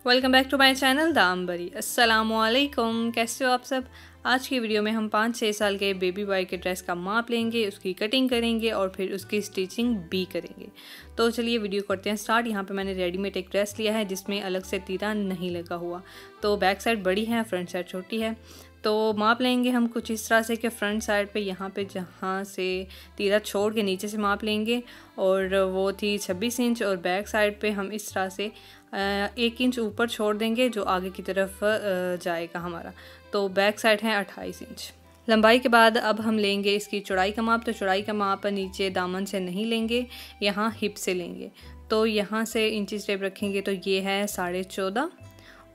Welcome back to my channel दामबरी। अस्सलामुअलैकुम, कैसे हो आप सब। आज की वीडियो में हम 5-6 साल के बेबी बॉय के ड्रेस का माप लेंगे, उसकी कटिंग करेंगे और फिर उसकी स्टिचिंग भी करेंगे। तो चलिए वीडियो करते हैं स्टार्ट। यहाँ पे मैंने रेडीमेड एक ड्रेस लिया है जिसमें अलग से तीरा नहीं लगा हुआ। तो बैक साइड बड़ी है, फ्रंट साइड छोटी है। तो माप लेंगे हम कुछ इस तरह से कि फ्रंट साइड पे यहाँ पे जहाँ से तीरा छोड़ के नीचे से माप लेंगे और वो थी 26 इंच, और बैक साइड पे हम इस तरह से 1 इंच ऊपर छोड़ देंगे जो आगे की तरफ जाएगा हमारा। तो बैक साइड है 28 इंच। लंबाई के बाद अब हम लेंगे इसकी चौड़ाई का माप। तो चौड़ाई का माप नीचे दामन से नहीं लेंगे, यहाँ हिप से लेंगे। तो यहाँ से इंची टेप रखेंगे तो ये है 14.5,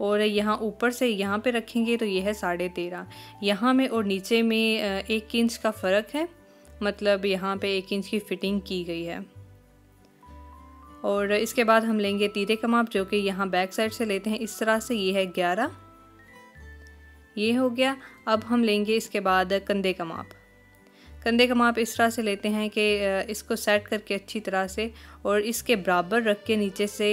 और यहाँ ऊपर से यहाँ पे रखेंगे तो ये है 13.5। यहाँ में और नीचे में 1 इंच का फ़र्क है, मतलब यहाँ पे 1 इंच की फ़िटिंग की गई है। और इसके बाद हम लेंगे तीरे का माप, जो कि यहाँ बैक साइड से लेते हैं इस तरह से। ये है 11, ये हो गया। अब हम लेंगे इसके बाद कंधे का माप। कंधे का माप इस तरह से लेते हैं कि इसको सेट करके अच्छी तरह से और इसके बराबर रख के, नीचे से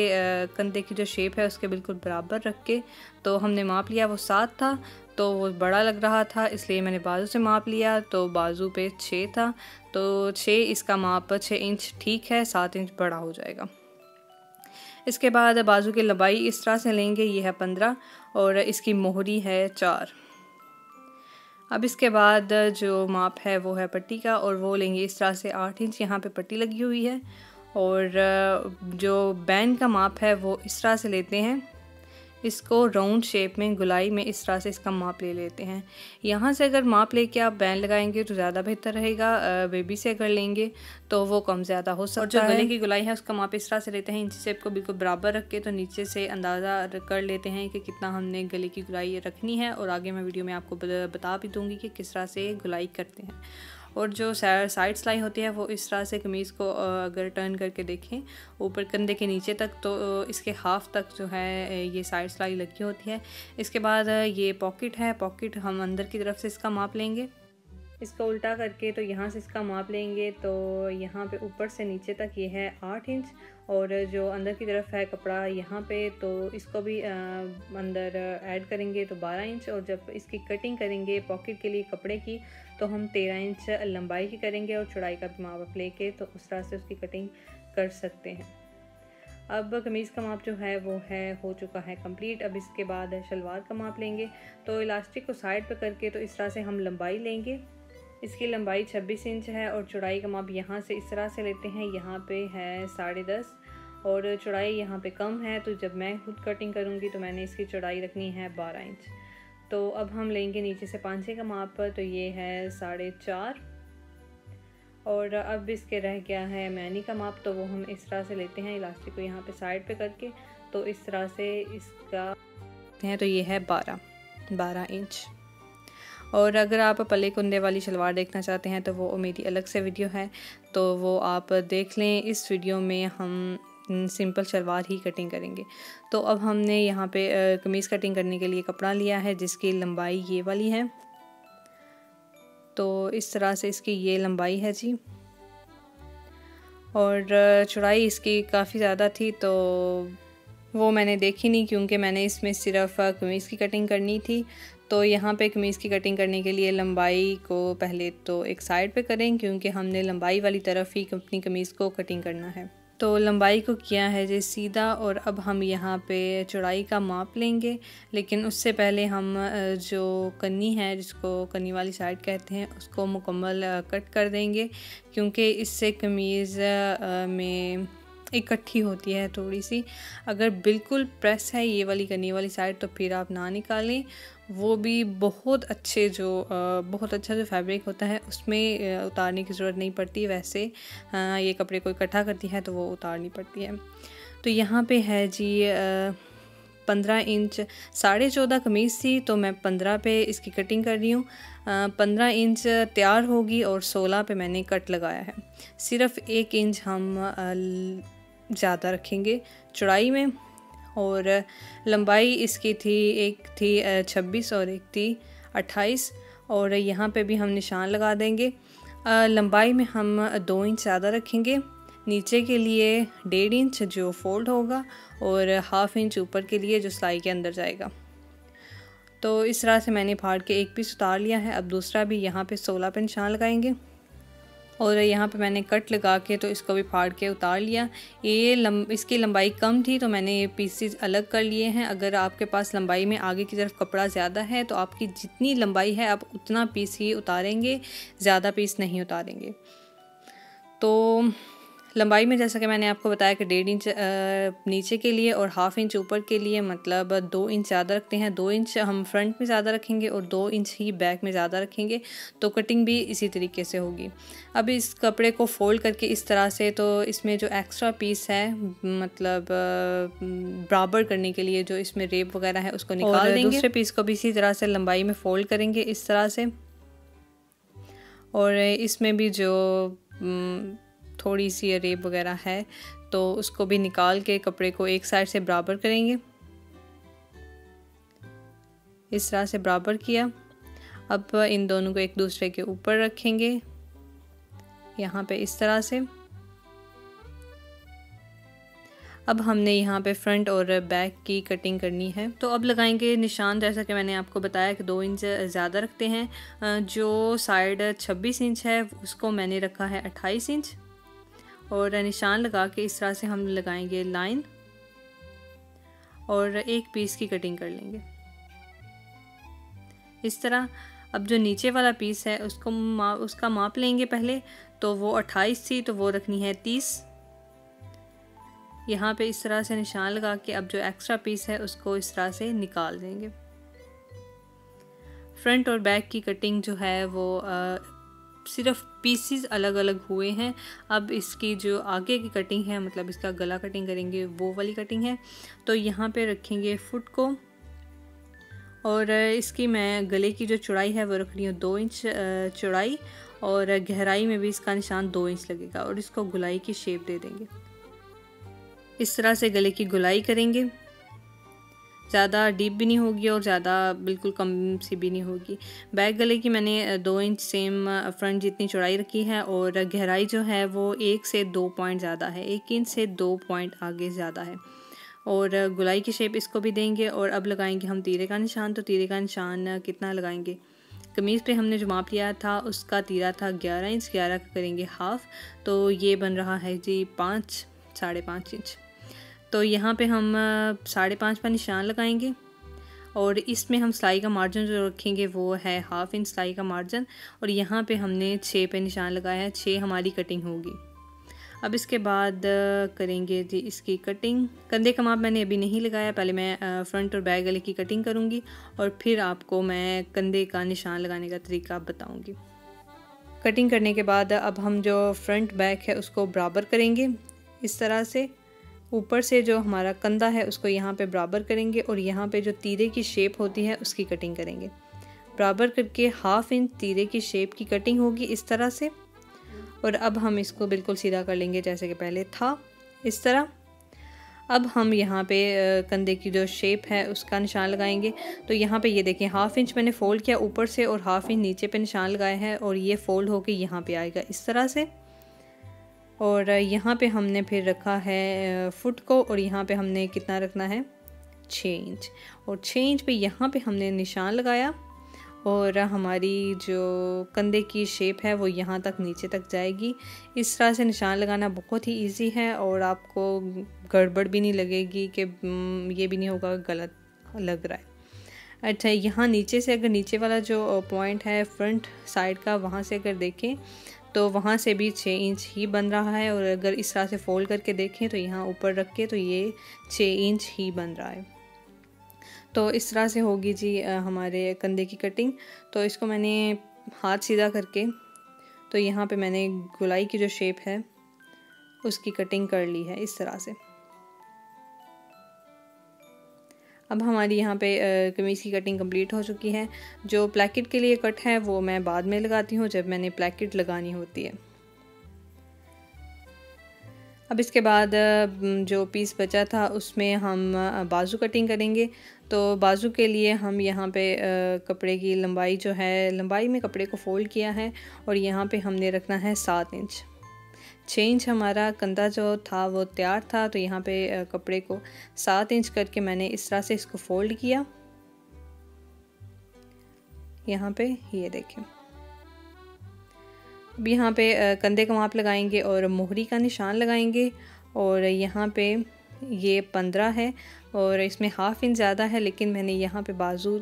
कंधे की जो शेप है उसके बिल्कुल बराबर रख के तो हमने माप लिया। वो 7 था तो वो बड़ा लग रहा था, इसलिए मैंने बाजू से माप लिया। तो बाजू पे 6 था, तो 6 इसका माप 6 इंच ठीक है, 7 इंच बड़ा हो जाएगा। इसके बाद बाजू की लंबाई इस तरह से लेंगे, ये है 15 और इसकी मोहरी है 4। अब इसके बाद जो माप है वो है पट्टी का, और वो लेंगे इस तरह से 8 इंच। यहाँ पे पट्टी लगी हुई है। और जो बैन का माप है वो इस तरह से लेते हैं, इसको राउंड शेप में गुलाई में इस तरह से इसका माप ले लेते हैं। यहाँ से अगर माप लेके आप बैन लगाएंगे तो ज़्यादा बेहतर रहेगा। बेबी से अगर लेंगे तो वो कम ज़्यादा हो सकता है। और जो गले की गुलाई है उसका माप इस तरह से लेते हैं, इंची शेप को बिल्कुल बराबर रख के। तो नीचे से अंदाज़ा कर लेते हैं कि कितना हमने गले की गुलाई रखनी है, और आगे मैं वीडियो में आपको बता भी दूँगी कि किस तरह से गुलाई करते हैं। और जो साइड सिलाई होती है वो इस तरह से कमीज़ को अगर टर्न करके देखें ऊपर कंधे के नीचे तक, तो इसके हाफ तक जो है ये साइड सिलाई लगी होती है। इसके बाद ये पॉकेट है, पॉकेट हम अंदर की तरफ से इसका माप लेंगे, इसको उल्टा करके तो यहाँ से इसका माप लेंगे। तो यहाँ पे ऊपर से नीचे तक ये है 8 इंच, और जो अंदर की तरफ है कपड़ा यहाँ पे तो इसको भी अंदर ऐड करेंगे तो 12 इंच। और जब इसकी कटिंग करेंगे पॉकेट के लिए कपड़े की तो हम 13 इंच लंबाई की करेंगे, और चौड़ाई का भी माप लेके तो उस तरह से उसकी कटिंग कर सकते हैं। अब कमीज़ का माप जो है वो हो चुका है कंप्लीट। अब इसके बाद शलवार का माप लेंगे। तो इलास्टिक को साइड पे करके तो इस तरह से हम लंबाई लेंगे। इसकी लंबाई 26 इंच है, और चौड़ाई का माप यहाँ से इस तरह से लेते हैं, यहाँ पे है 10.5, और चौड़ाई यहाँ पे कम है। तो जब मैं खुद कटिंग करूँगी तो मैंने इसकी चौड़ाई रखनी है 12 इंच। तो अब हम लेंगे नीचे से पांचे का माप, तो ये है 4.5, और अब इसके रह गया है मैनी का माप। तो वो हम इस तरह से लेते हैं, इलास्टिक को यहाँ पे साइड पे करके तो इस तरह से इसका हैं, तो ये है 12 इंच। और अगर आप पल्ले कुंदे वाली शलवार देखना चाहते हैं तो वो मेरी अलग से वीडियो है, तो वो आप देख लें। इस वीडियो में हम सिंपल शलवार ही कटिंग करेंगे। तो अब हमने यहाँ पे कमीज़ कटिंग करने के लिए कपड़ा लिया है जिसकी लंबाई ये वाली है। तो इस तरह से इसकी ये लंबाई है जी, और चौड़ाई इसकी काफ़ी ज़्यादा थी तो वो मैंने देखी नहीं, क्योंकि मैंने इसमें सिर्फ कमीज़ की कटिंग करनी थी। तो यहाँ पे कमीज़ की कटिंग करने के लिए लंबाई को पहले तो एक साइड पे करें, क्योंकि हमने लंबाई वाली तरफ ही अपनी कमीज़ को कटिंग करना है। तो लंबाई को किया है जी सीधा, और अब हम यहाँ पे चौड़ाई का माप लेंगे। लेकिन उससे पहले हम जो कन्नी है, जिसको कन्नी वाली साइड कहते हैं, उसको मुकम्मल कट कर देंगे, क्योंकि इससे कमीज़ में इकट्ठी होती है थोड़ी सी। अगर बिल्कुल प्रेस है ये वाली कन्नी वाली साइड तो फिर आप ना निकालें, वो भी बहुत अच्छा जो फैब्रिक होता है उसमें उतारने की ज़रूरत नहीं पड़ती। वैसे ये कपड़े को इकट्ठा करती है तो वो उतारनी पड़ती है। तो यहाँ पे है जी 15 इंच। 14.5 कमीज़ थी तो मैं 15 पे इसकी कटिंग कर रही हूँ। 15 इंच तैयार होगी और 16 पे मैंने कट लगाया है। सिर्फ 1 इंच हम ज़्यादा रखेंगे चौड़ाई में, और लंबाई इसकी थी, एक थी 26 और एक थी 28, और यहाँ पे भी हम निशान लगा देंगे। लंबाई में हम 2 इंच ज़्यादा रखेंगे, नीचे के लिए 1.5 इंच जो फोल्ड होगा और 1/2 इंच ऊपर के लिए जो सिलाई के अंदर जाएगा। तो इस तरह से मैंने फाड़ के एक पीस उतार लिया है। अब दूसरा भी यहाँ पे 16 पे निशान लगाएंगे और यहाँ पे मैंने कट लगा के तो इसको भी फाड़ के उतार लिया। इसकी लंबाई कम थी तो मैंने ये पीसेस अलग कर लिए हैं। अगर आपके पास लंबाई में आगे की तरफ कपड़ा ज़्यादा है तो आपकी जितनी लंबाई है आप उतना पीस ही उतारेंगे, ज़्यादा पीस नहीं उतारेंगे। तो लंबाई में जैसा कि मैंने आपको बताया कि 1.5 इंच नीचे के लिए और 1/2 इंच ऊपर के लिए, मतलब 2 इंच ज़्यादा रखते हैं। 2 इंच हम फ्रंट में ज़्यादा रखेंगे और 2 इंच ही बैक में ज़्यादा रखेंगे, तो कटिंग भी इसी तरीके से होगी। अब इस कपड़े को फोल्ड करके इस तरह से, तो इसमें जो एक्स्ट्रा पीस है मतलब बराबर करने के लिए जो इसमें रेप वगैरह है उसको निकाल देंगे। दूसरे पीस को भी इसी तरह से लंबाई में फोल्ड करेंगे इस तरह से, और इसमें भी जो थोड़ी सी रेप वगैरह है तो उसको भी निकाल के कपड़े को एक साइड से बराबर करेंगे। इस तरह से बराबर किया। अब इन दोनों को एक दूसरे के ऊपर रखेंगे यहाँ पे इस तरह से। अब हमने यहाँ पे फ्रंट और बैक की कटिंग करनी है। तो अब लगाएंगे निशान, जैसा कि मैंने आपको बताया कि 2 इंच ज़्यादा रखते हैं। जो साइड 26 इंच है उसको मैंने रखा है 28 इंच, और निशान लगा के इस तरह से हम लगाएंगे लाइन और एक पीस की कटिंग कर लेंगे इस तरह। अब जो नीचे वाला पीस है उसका माप लेंगे पहले, तो वो 28 थी तो वो रखनी है 30। यहाँ पे इस तरह से निशान लगा के अब जो एक्स्ट्रा पीस है उसको इस तरह से निकाल देंगे। फ्रंट और बैक की कटिंग जो है वो सिर्फ पीसीस अलग अलग हुए हैं। अब इसकी जो आगे की कटिंग है, मतलब इसका गला कटिंग करेंगे, वो वाली कटिंग है। तो यहाँ पे रखेंगे फुट को, और इसकी मैं गले की जो चौड़ाई है वो रख रही हूँ 2 इंच चौड़ाई, और गहराई में भी इसका निशान 2 इंच लगेगा, और इसको गुलाई की शेप दे देंगे। इस तरह से गले की गुलाई करेंगे, ज़्यादा डीप भी नहीं होगी और ज़्यादा बिल्कुल कम सी भी नहीं होगी। बैक गले की मैंने 2 इंच सेम फ्रंट जितनी चौड़ाई रखी है, और गहराई जो है वो 1 से 2 पॉइंट ज़्यादा है, 1 इंच से 2 पॉइंट आगे ज़्यादा है। और गुलाई की शेप इसको भी देंगे। और अब लगाएंगे हम तीरे का निशान। तो तीरे का निशान कितना लगाएंगे, कमीज़ पे हमने जो माप लिया था उसका तीरा था 11 इंच, 11 का करेंगे हाफ़, तो ये बन रहा है जी 5.5 इंच। तो यहाँ पे हम 5.5 पर निशान लगाएंगे, और इसमें हम सिलाई का मार्जिन जो रखेंगे वो है 1/2 इंच सिलाई का मार्जिन, और यहाँ पे हमने 6 पे निशान लगाया है। 6 हमारी कटिंग होगी। अब इसके बाद करेंगे जी इसकी कटिंग। कंधे का माप मैंने अभी नहीं लगाया, पहले मैं फ्रंट और बैक गले की कटिंग करूँगी और फिर आपको मैं कंधे का निशान लगाने का तरीका बताऊँगी। कटिंग करने के बाद अब हम जो फ्रंट बैक है उसको बराबर करेंगे इस तरह से। ऊपर से जो हमारा कंधा है उसको यहाँ पे बराबर करेंगे, और यहाँ पे जो तीरे की शेप होती है उसकी कटिंग करेंगे। बराबर करके 1/2 इंच तीरे की शेप की कटिंग होगी इस तरह से। और अब हम इसको बिल्कुल सीधा कर लेंगे जैसे कि पहले था इस तरह। अब हम यहाँ पे कंधे की जो शेप है उसका निशान लगाएंगे। तो यहाँ पे ये देखें 1/2 इंच मैंने फ़ोल्ड किया ऊपर से, और 1/2 इंच नीचे पे निशान लगाया है, और ये फ़ोल्ड होके यहाँ पे आएगा इस तरह से। और यहाँ पे हमने फिर रखा है फुट को, और यहाँ पे हमने कितना रखना है 6 इंच, और 6 इंच पे यहाँ पे हमने निशान लगाया, और हमारी जो कंधे की शेप है वो यहाँ तक नीचे तक जाएगी। इस तरह से निशान लगाना बहुत ही इजी है, और आपको गड़बड़ भी नहीं लगेगी कि ये भी नहीं होगा गलत लग रहा है। अच्छा, यहाँ नीचे से अगर नीचे वाला जो पॉइंट है फ्रंट साइड का, वहाँ से अगर देखें तो वहाँ से भी 6 इंच ही बन रहा है, और अगर इस तरह से फोल्ड करके देखें तो यहाँ ऊपर रख के तो ये 6 इंच ही बन रहा है। तो इस तरह से होगी जी हमारे कंधे की कटिंग। तो इसको मैंने हाथ सीधा करके, तो यहाँ पे मैंने गोलाई की जो शेप है उसकी कटिंग कर ली है इस तरह से। अब हमारी यहाँ पे कमीज़ की कटिंग कंप्लीट हो चुकी है। जो प्लैकेट के लिए कट है वो मैं बाद में लगाती हूँ जब मैंने प्लैकेट लगानी होती है। अब इसके बाद जो पीस बचा था उसमें हम बाजू कटिंग करेंगे। तो बाजू के लिए हम यहाँ पे कपड़े की लंबाई जो है, लंबाई में कपड़े को फोल्ड किया है, और यहाँ पे हमने रखना है 7 इंच। 6 इंच हमारा कंधा जो था वो तैयार था। तो यहाँ पे कपड़े को 7 इंच करके मैंने इस तरह से इसको फोल्ड किया। यहाँ पे ये देखें। अब यहाँ पे कंधे का माप लगाएंगे और मोहरी का निशान लगाएंगे। और यहाँ पे ये 15 है और इसमें हाफ इंच ज़्यादा है, लेकिन मैंने यहाँ पे बाजू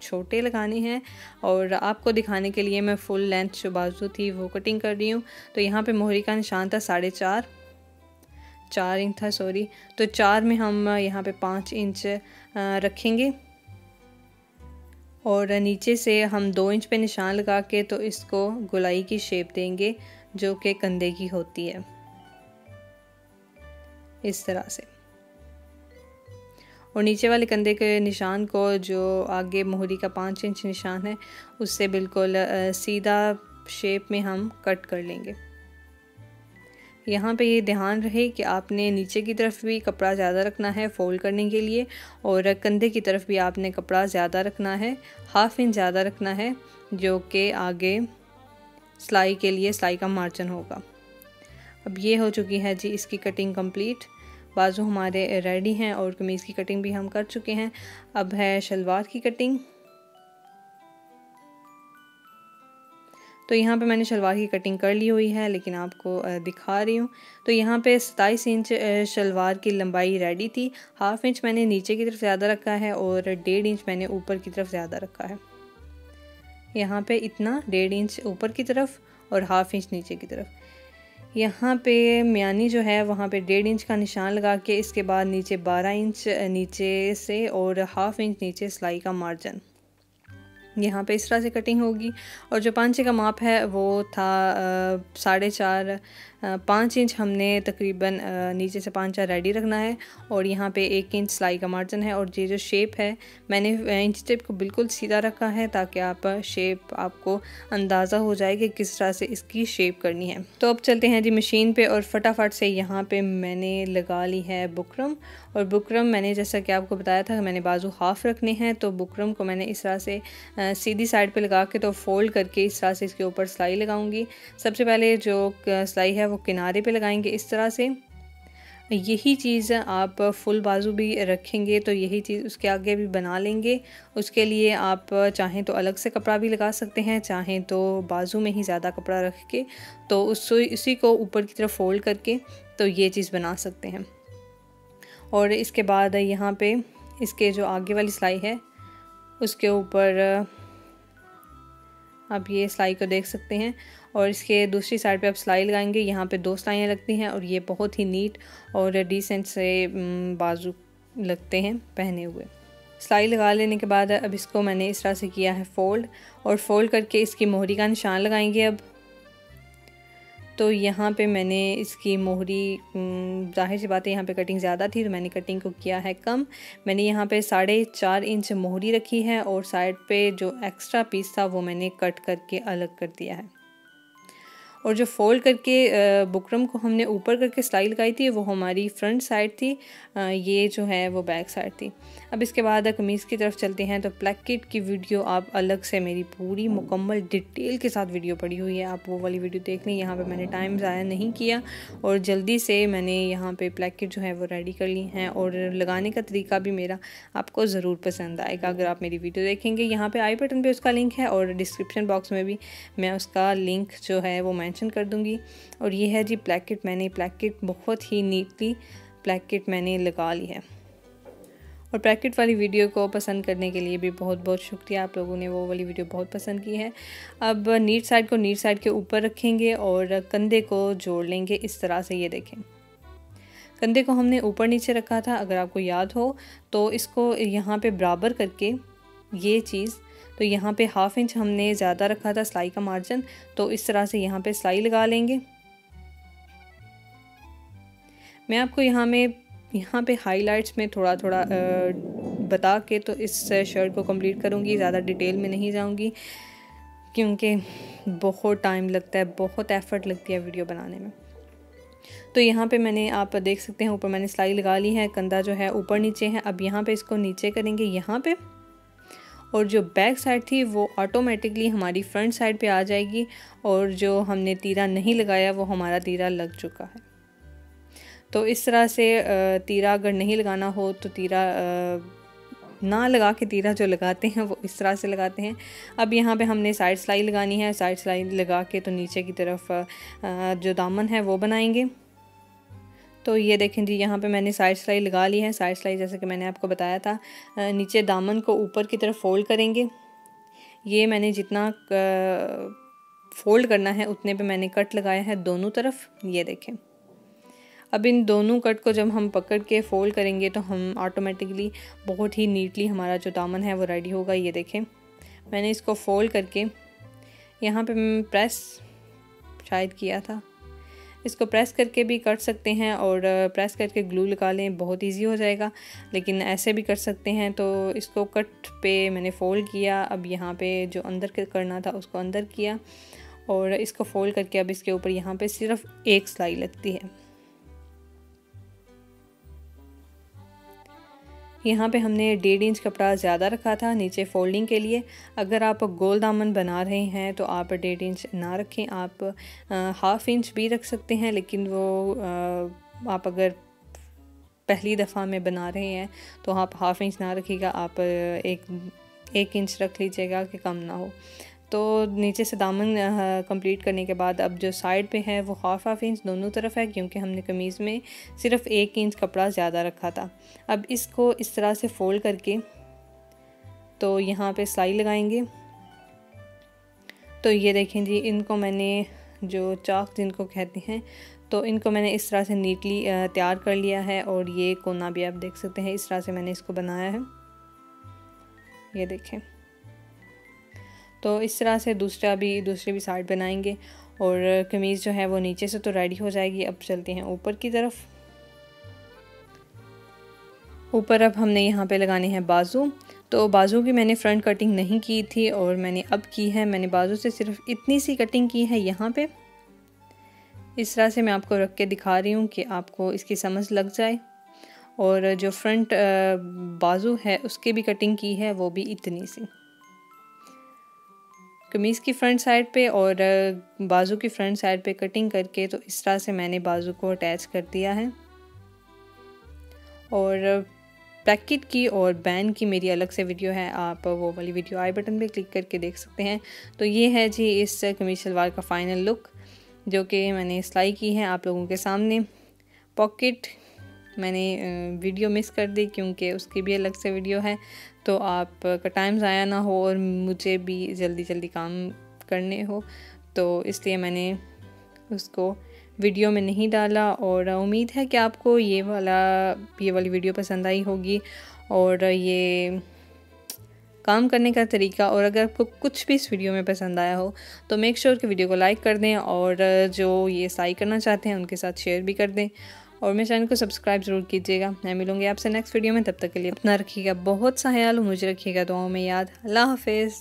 छोटे लगाने हैं और आपको दिखाने के लिए मैं फुल लेंथ जो बाजू थी वो कटिंग कर रही हूँ। तो यहाँ पे मोहरी का निशान था 4.5 इंच था, सॉरी। तो 4 में हम यहाँ पे 5 इंच रखेंगे और नीचे से हम 2 इंच पे निशान लगा के तो इसको गोलाई की शेप देंगे जो कि कंधे की होती है, इस तरह से। और नीचे वाले कंधे के निशान को जो आगे मोहरी का 5 इंच निशान है उससे बिल्कुल सीधा शेप में हम कट कर लेंगे। यहाँ पे ये ध्यान रहे कि आपने नीचे की तरफ भी कपड़ा ज़्यादा रखना है फोल्ड करने के लिए और कंधे की तरफ भी आपने कपड़ा ज़्यादा रखना है, हाफ इंच ज़्यादा रखना है, जो कि आगे सिलाई के लिए सिलाई का मार्जिन होगा। अब ये हो चुकी है जी इसकी कटिंग कंप्लीट। बाजू हमारे रेडी हैं और कमीज़ की कटिंग भी हम कर चुके हैं। अब है शलवार की कटिंग। तो यहाँ पे मैंने शलवार की कटिंग कर ली हुई है, लेकिन आपको दिखा रही हूँ। तो यहाँ पे 27 इंच शलवार की लंबाई रेडी थी। हाफ इंच मैंने नीचे की तरफ ज़्यादा रखा है और 1.5 इंच मैंने ऊपर की तरफ ज़्यादा रखा है। यहाँ पे इतना 1.5 इंच ऊपर की तरफ और हाफ इंच नीचे की तरफ। यहाँ पे म्यानी जो है वहाँ पे 1.5 इंच का निशान लगा के इसके बाद नीचे 12 इंच नीचे से और हाफ इंच नीचे सिलाई का मार्जिन। यहाँ पे इस तरह से कटिंग होगी। और जो पांचे का माप है वो था 5.5 इंच हमने तकरीबन नीचे से पांचा रेडी रखना है और यहाँ पे 1 इंच सिलाई का मार्जिन है। और ये जो शेप है मैंने इंच टेप को बिल्कुल सीधा रखा है ताकि आप शेप आपको अंदाज़ा हो जाए कि किस तरह से इसकी शेप करनी है। तो अब चलते हैं जी मशीन पे और फटाफट से यहाँ पे मैंने लगा ली है बुकरम। और बुकरम मैंने जैसा कि आपको बताया था मैंने बाजू हाफ रखने हैं, तो बुकरम को मैंने इस तरह से सीधी साइड पे लगा के तो फोल्ड करके इस तरह से इसके ऊपर सिलाई लगाऊंगी। सबसे पहले जो सिलाई है वो किनारे पे लगाएंगे इस तरह से। यही चीज़ आप फुल बाजू भी रखेंगे तो यही चीज़ उसके आगे भी बना लेंगे। उसके लिए आप चाहें तो अलग से कपड़ा भी लगा सकते हैं, चाहें तो बाजू में ही ज़्यादा कपड़ा रख के तो उसी को ऊपर की तरफ फोल्ड करके तो ये चीज़ बना सकते हैं। और इसके बाद यहाँ पे इसके जो आगे वाली सिलाई है उसके ऊपर आप ये सिलाई को देख सकते हैं और इसके दूसरी साइड पे आप सिलाई लगाएंगे। यहाँ पे 2 सिलाइयाँ लगती हैं और ये बहुत ही नीट और डिसेंट से बाजू लगते हैं पहने हुए। सिलाई लगा लेने के बाद अब इसको मैंने इस तरह से किया है फोल्ड, और फोल्ड करके इसकी मोहरी का निशान लगाएंगे। अब तो यहाँ पे मैंने इसकी मोहरी, जाहिर सी बात है यहाँ पे कटिंग ज़्यादा थी तो मैंने कटिंग को किया है कम। मैंने यहाँ पे 4.5 इंच मोहरी रखी है और साइड पे जो एक्स्ट्रा पीस था वो मैंने कट करके अलग कर दिया है। और जो फोल्ड करके बुकरम को हमने ऊपर करके सिलाई लगाई थी वो हमारी फ्रंट साइड थी, ये जो है वो बैक साइड थी। अब इसके बाद कमीज़ की तरफ चलते हैं। तो प्लैकेट की वीडियो आप अलग से मेरी पूरी मुकम्मल डिटेल के साथ वीडियो पड़ी हुई है, आप वो वाली वीडियो देख लें। यहाँ पे मैंने टाइम ज़ाया नहीं किया और जल्दी से मैंने यहाँ पे प्लैकेट जो है वो रेडी कर ली हैं। और लगाने का तरीका भी मेरा आपको ज़रूर पसंद आएगा अगर आप मेरी वीडियो देखेंगे। यहाँ पर आई बटन पर उसका लिंक है और डिस्क्रिप्शन बॉक्स में भी मैं उसका लिंक जो है वो मेंशन कर दूंगी। और ये है जी प्लैकेट, मैंने प्लैकेट बहुत ही नीटली प्लैकेट मैंने लगा ली है। और प्लैकेट वाली वीडियो को पसंद करने के लिए भी बहुत बहुत शुक्रिया, आप लोगों ने वो वाली वीडियो बहुत पसंद की है। अब नीट साइड को नीट साइड के ऊपर रखेंगे और कंधे को जोड़ लेंगे इस तरह से। ये देखें कंधे को हमने ऊपर नीचे रखा था, अगर आपको याद हो तो इसको यहाँ पे बराबर करके ये चीज़, तो यहाँ पे हाफ इंच हमने ज़्यादा रखा था सिलाई का मार्जिन, तो इस तरह से यहाँ पे सिलाई लगा लेंगे। मैं आपको यहाँ पे हाइलाइट्स में थोड़ा थोड़ा बता के तो इस शर्ट को कंप्लीट करूँगी, ज़्यादा डिटेल में नहीं जाऊँगी क्योंकि बहुत टाइम लगता है, बहुत एफर्ट लगती है वीडियो बनाने में। तो यहाँ पे मैंने, आप देख सकते हैं ऊपर मैंने सिलाई लगा ली है, कंधा जो है ऊपर नीचे है। अब यहाँ पे इसको नीचे करेंगे यहाँ पे, और जो बैक साइड थी वो ऑटोमेटिकली हमारी फ्रंट साइड पे आ जाएगी, और जो हमने तीरा नहीं लगाया वो हमारा तीरा लग चुका है। तो इस तरह से तीरा अगर नहीं लगाना हो तो तीरा ना लगा के तीरा जो लगाते हैं वो इस तरह से लगाते हैं। अब यहाँ पे हमने साइड सिलाई लगानी है। साइड सिलाई लगा के तो नीचे की तरफ जो दामन है वो बनाएंगे। तो ये देखें जी, यहाँ पे मैंने साइड सिलाई लगा ली है। साइड सिलाई जैसे कि मैंने आपको बताया था, नीचे दामन को ऊपर की तरफ फोल्ड करेंगे। ये मैंने जितना फोल्ड करना है उतने पे मैंने कट लगाया है दोनों तरफ, ये देखें। अब इन दोनों कट को जब हम पकड़ के फोल्ड करेंगे तो हम ऑटोमेटिकली बहुत ही नीटली हमारा जो दामन है वो रेडी होगा। ये देखें, मैंने इसको फोल्ड करके यहाँ पे प्रेस शायद किया था, इसको प्रेस करके भी कर सकते हैं और प्रेस करके ग्लू लगा लें, बहुत इजी हो जाएगा। लेकिन ऐसे भी कर सकते हैं। तो इसको कट पे मैंने फ़ोल्ड किया। अब यहाँ पे जो अंदर करना था उसको अंदर किया और इसको फ़ोल्ड करके अब इसके ऊपर यहाँ पे सिर्फ एक सिलाई लगती है। यहाँ पे हमने 1.5 इंच कपड़ा ज़्यादा रखा था नीचे फोल्डिंग के लिए। अगर आप गोल दामन बना रहे हैं तो आप 1.5 इंच ना रखें, आप 1/2 इंच भी रख सकते हैं। लेकिन वो आप अगर पहली दफ़ा में बना रहे हैं तो आप 1/2 इंच ना रखिएगा, आप एक इंच रख लीजिएगा कि कम ना हो। तो नीचे से दामन कंप्लीट करने के बाद अब जो साइड पे है वो 1/2 इंच दोनों तरफ है, क्योंकि हमने कमीज़ में सिर्फ 1 इंच कपड़ा ज़्यादा रखा था। अब इसको इस तरह से फोल्ड करके तो यहाँ पे सिलाई लगाएंगे। तो ये देखें जी, इनको मैंने जो चाक जिनको कहते हैं, तो इनको मैंने इस तरह से नीटली तैयार कर लिया है। और ये कोना भी आप देख सकते हैं, इस तरह से मैंने इसको बनाया है, ये देखें। तो इस तरह से दूसरी भी साइड बनाएंगे और कमीज़ जो है वो नीचे से तो रेडी हो जाएगी। अब चलते हैं ऊपर की तरफ। ऊपर अब हमने यहाँ पे लगाने हैं बाजू। तो बाजू की मैंने फ्रंट कटिंग नहीं की थी और मैंने अब की है। मैंने बाजू से सिर्फ इतनी सी कटिंग की है यहाँ पे। इस तरह से मैं आपको रख के दिखा रही हूँ कि आपको इसकी समझ लग जाए। और जो फ्रंट बाजू है उसकी भी कटिंग की है, वो भी इतनी सी कमीज़ की फ्रंट साइड पे और बाजू की फ्रंट साइड पे कटिंग करके तो इस तरह से मैंने बाजू को अटैच कर दिया है। और पैकेट की और बैन की मेरी अलग से वीडियो है, आप वो वाली वीडियो आई बटन पे क्लिक करके देख सकते हैं। तो ये है जी इस कमीज शलवार का फ़ाइनल लुक, जो कि मैंने सिलाई की है आप लोगों के सामने। पॉकेट मैंने वीडियो मिस कर दी क्योंकि उसकी भी अलग से वीडियो है, तो आपका टाइम ज़ाया ना हो और मुझे भी जल्दी काम करने हो, तो इसलिए मैंने उसको वीडियो में नहीं डाला। और उम्मीद है कि आपको ये वाली वीडियो पसंद आई होगी और ये काम करने का तरीका। और अगर आपको कुछ भी इस वीडियो में पसंद आया हो तो मेक श्योर कि वीडियो को लाइक कर दें और जो ये सिलाई करना चाहते हैं उनके साथ शेयर भी कर दें और मेरे चैनल को सब्सक्राइब ज़रूर कीजिएगा। मैं मिलूँगी आपसे नेक्स्ट वीडियो में, तब तक के लिए अपना रखिएगा बहुत सा ख्याल, मुझे रखिएगा दुआओं में याद। अल्लाह हाफिज़।